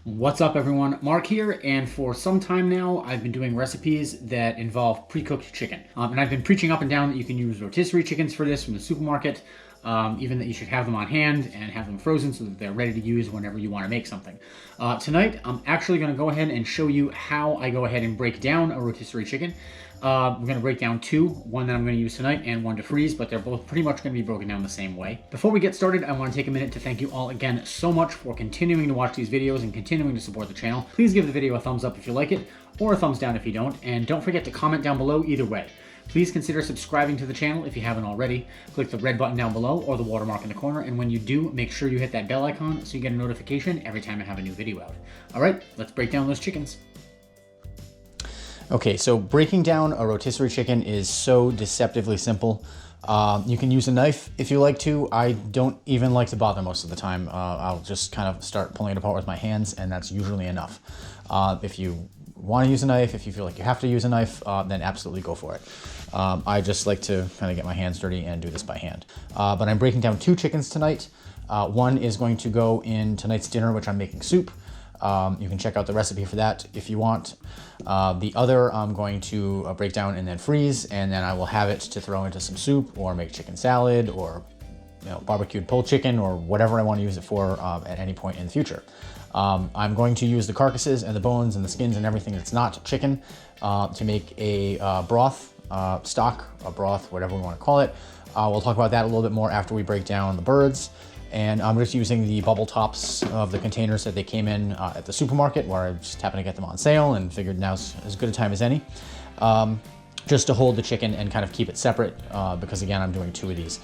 What's up everyone, Mark here, and for some time now I've been doing recipes that involve pre-cooked chicken. And I've been preaching up and down that you can use rotisserie chickens for this from the supermarket, even that you should have them on hand and have them frozen so that they're ready to use whenever you want to make something. Tonight I'm actually going to go ahead and show you how I go ahead and break down a rotisserie chicken. We're going to break down two, one that I'm going to use tonight and one to freeze, but they're both pretty much going to be broken down the same way. Before we get started, I want to take a minute to thank you all again so much for continuing to watch these videos and continuing to support the channel. Please give the video a thumbs up if you like it, or a thumbs down if you don't, and don't forget to comment down below either way. Please consider subscribing to the channel if you haven't already. Click the red button down below or the watermark in the corner, and when you do, make sure you hit that bell icon so you get a notification every time I have a new video out. All right, let's break down those chickens. Okay, so breaking down a rotisserie chicken is so deceptively simple. You can use a knife if you like to. I don't even like to bother most of the time. I'll just kind of start pulling it apart with my hands, and that's usually enough. If you want to use a knife, if you feel like you have to use a knife, then absolutely go for it. I just like to kind of get my hands dirty and do this by hand. But I'm breaking down two chickens tonight. One is going to go in tonight's dinner, which I'm making soup. You can check out the recipe for that if you want. The other I'm going to break down and then freeze, and then I will have it to throw into some soup or make chicken salad or barbecued pulled chicken or whatever I want to use it for at any point in the future. I'm going to use the carcasses and the bones and the skins and everything that's not chicken to make a broth, stock, a broth, whatever we want to call it. We'll talk about that a little bit more after we break down the birds. And I'm just using the bubble tops of the containers that they came in at the supermarket, where I just happened to get them on sale and figured now's as good a time as any, just to hold the chicken and kind of keep it separate, because again, I'm doing two of these.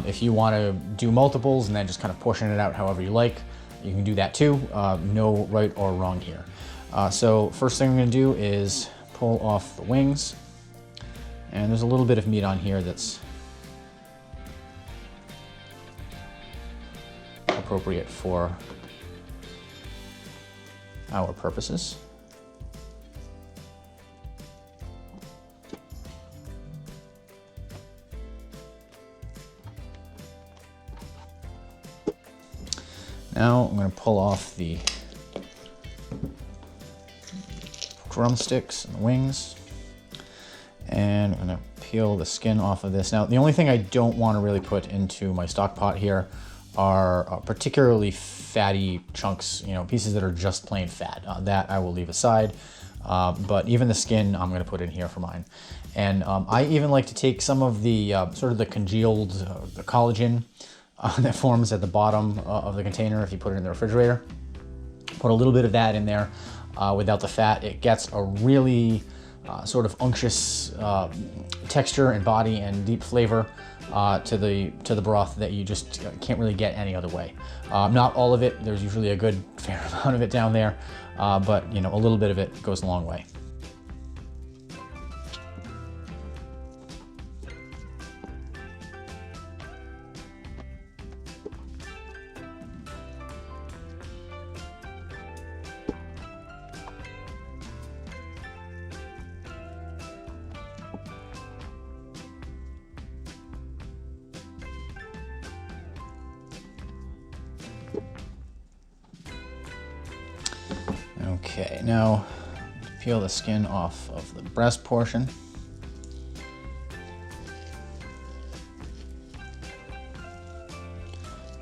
If you want to do multiples and then just kind of portion it out however you like, you can do that too. No right or wrong here. So first thing I'm going to do is pull off the wings, and there's a little bit of meat on here that's appropriate for our purposes. Now I'm going to pull off the drumsticks and the wings, and I'm going to peel the skin off of this. Now, the only thing I don't want to really put into my stock pot here are particularly fatty chunks, pieces that are just plain fat. That I will leave aside, but even the skin I'm going to put in here for mine. And I even like to take some of the sort of the congealed the collagen that forms at the bottom of the container if you put it in the refrigerator. Put a little bit of that in there without the fat. It gets a really sort of unctuous texture and body and deep flavor to the broth that you just can't really get any other way. Not all of it. There's usually a good fair amount of it down there, but a little bit of it goes a long way. Okay, now peel the skin off of the breast portion.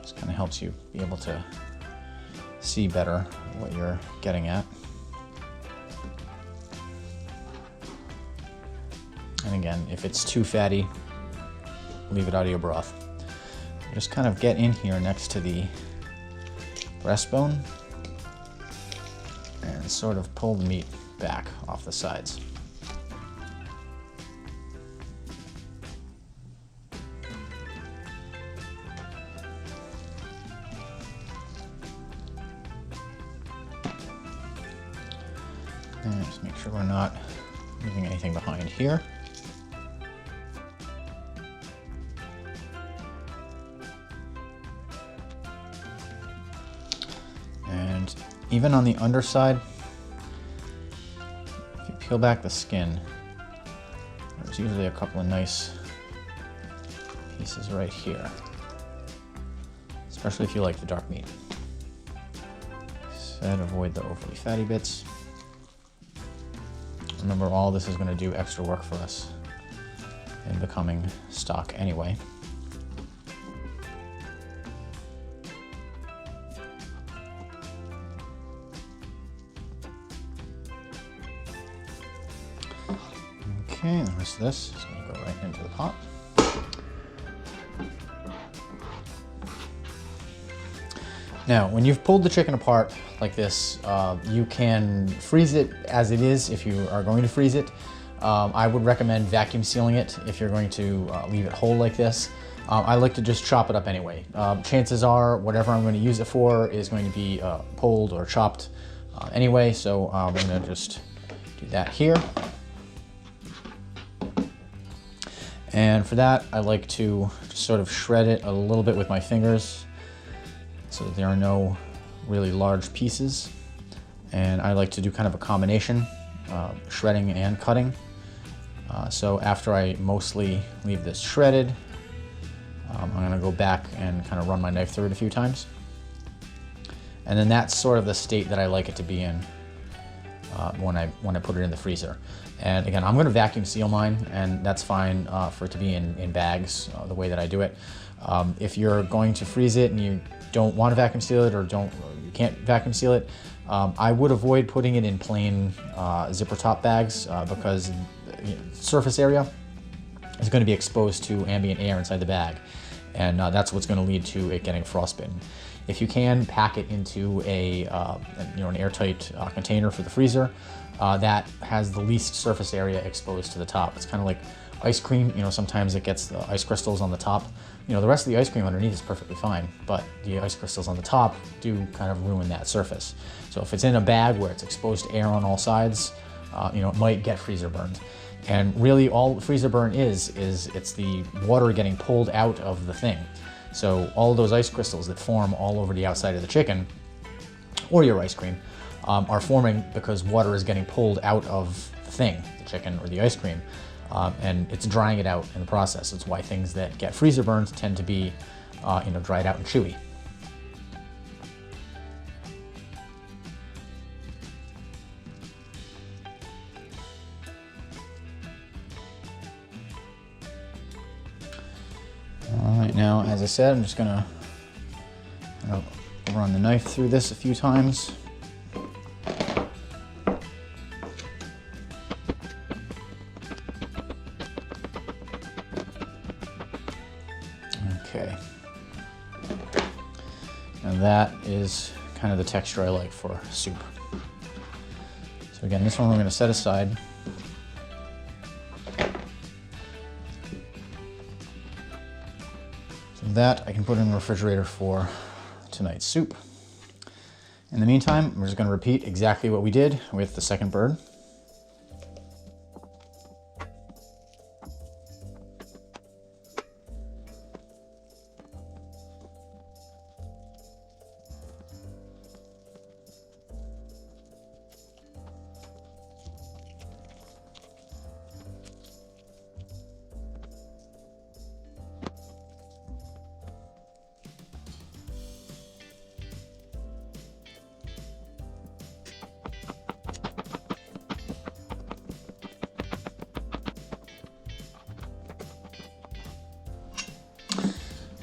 Just kind of helps you be able to see better what you're getting at. And again, if it's too fatty, leave it out of your broth. Just kind of get in here next to the breastbone and sort of pull the meat back off the sides. And just make sure we're not leaving anything behind here. And even on the underside, if you peel back the skin, there's usually a couple of nice pieces right here, especially if you like the dark meat. So said, avoid the overly fatty bits. Remember, all this is going to do extra work for us in becoming stock anyway. Okay, the rest of this is going to go right into the pot. Now, when you've pulled the chicken apart like this, you can freeze it as it is if you are going to freeze it. I would recommend vacuum sealing it if you're going to leave it whole like this. I like to just chop it up anyway. Chances are whatever I'm going to use it for is going to be pulled or chopped anyway, so I'm going to just do that here. And for that, I like to just sort of shred it a little bit with my fingers so that there are no really large pieces. And I like to do kind of a combination, shredding and cutting. So after I mostly leave this shredded, I'm gonna go back and kind of run my knife through it a few times. And then that's sort of the state that I like it to be in when I put it in the freezer. And again, I'm gonna vacuum seal mine, and that's fine for it to be in bags the way that I do it. If you're going to freeze it and you don't want to vacuum seal it or you can't vacuum seal it, I would avoid putting it in plain zipper top bags because surface area is going to be exposed to ambient air inside the bag, and that's what's going to lead to it getting frostbitten. If you can pack it into an airtight container for the freezer that has the least surface area exposed to the top. It's kind of like ice cream. Sometimes it gets the ice crystals on the top. The rest of the ice cream underneath is perfectly fine, but the ice crystals on the top do kind of ruin that surface. So if it's in a bag where it's exposed to air on all sides, it might get freezer burned. And really all freezer burn is it's the water getting pulled out of the thing. So all those ice crystals that form all over the outside of the chicken or your ice cream are forming because water is getting pulled out of the thing, the chicken or the ice cream. And it's drying it out in the process. It's why things that get freezer burns tend to be, dried out and chewy. All right, now, as I said, I'm just gonna run the knife through this a few times. Okay, and that is kind of the texture I like for soup. So again, this one we're going to set aside. So that I can put in the refrigerator for tonight's soup. In the meantime, we're just going to repeat exactly what we did with the second bird.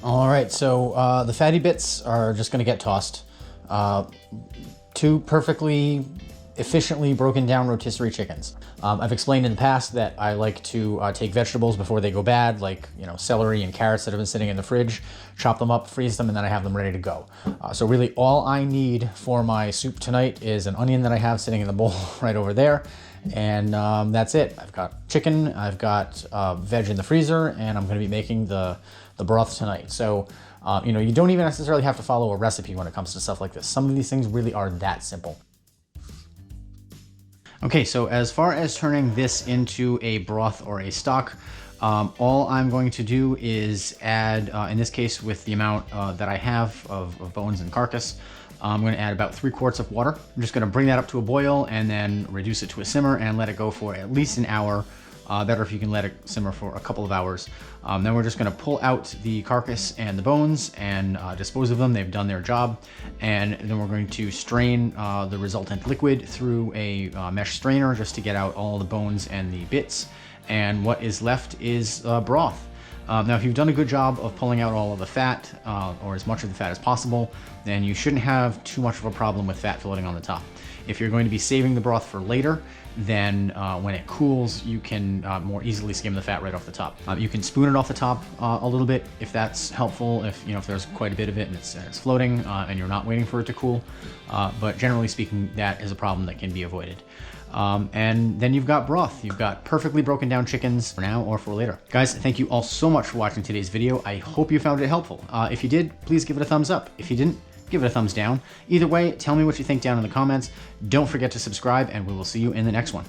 All right, so the fatty bits are just gonna get tossed. Two perfectly efficiently broken down rotisserie chickens. I've explained in the past that I like to take vegetables before they go bad, like celery and carrots that have been sitting in the fridge, chop them up, freeze them, and then I have them ready to go. So really all I need for my soup tonight is an onion that I have sitting in the bowl right over there, and that's it. I've got chicken, I've got veg in the freezer, and I'm gonna be making the broth tonight. So you don't even necessarily have to follow a recipe when it comes to stuff like this. Some of these things really are that simple. Okay, so as far as turning this into a broth or a stock, all I'm going to do is add, in this case with the amount that I have of bones and carcass, I'm going to add about 3 quarts of water. I'm just going to bring that up to a boil and then reduce it to a simmer and let it go for at least an hour Better if you can let it simmer for a couple of hours. Then we're just gonna pull out the carcass and the bones and dispose of them. They've done their job. And then we're going to strain the resultant liquid through a mesh strainer just to get out all the bones and the bits. And what is left is broth. Now, if you've done a good job of pulling out all of the fat, or as much of the fat as possible, then you shouldn't have too much of a problem with fat floating on the top. If you're going to be saving the broth for later, then when it cools, you can more easily skim the fat right off the top. You can spoon it off the top a little bit if that's helpful, if there's quite a bit of it and it's floating and you're not waiting for it to cool. But generally speaking, that is a problem that can be avoided. And then you've got broth. You've got perfectly broken down chickens for now or for later. Guys, thank you all so much for watching today's video. I hope you found it helpful. If you did, please give it a thumbs up. If you didn't, give it a thumbs down. Either way, tell me what you think down in the comments. Don't forget to subscribe, and we will see you in the next one.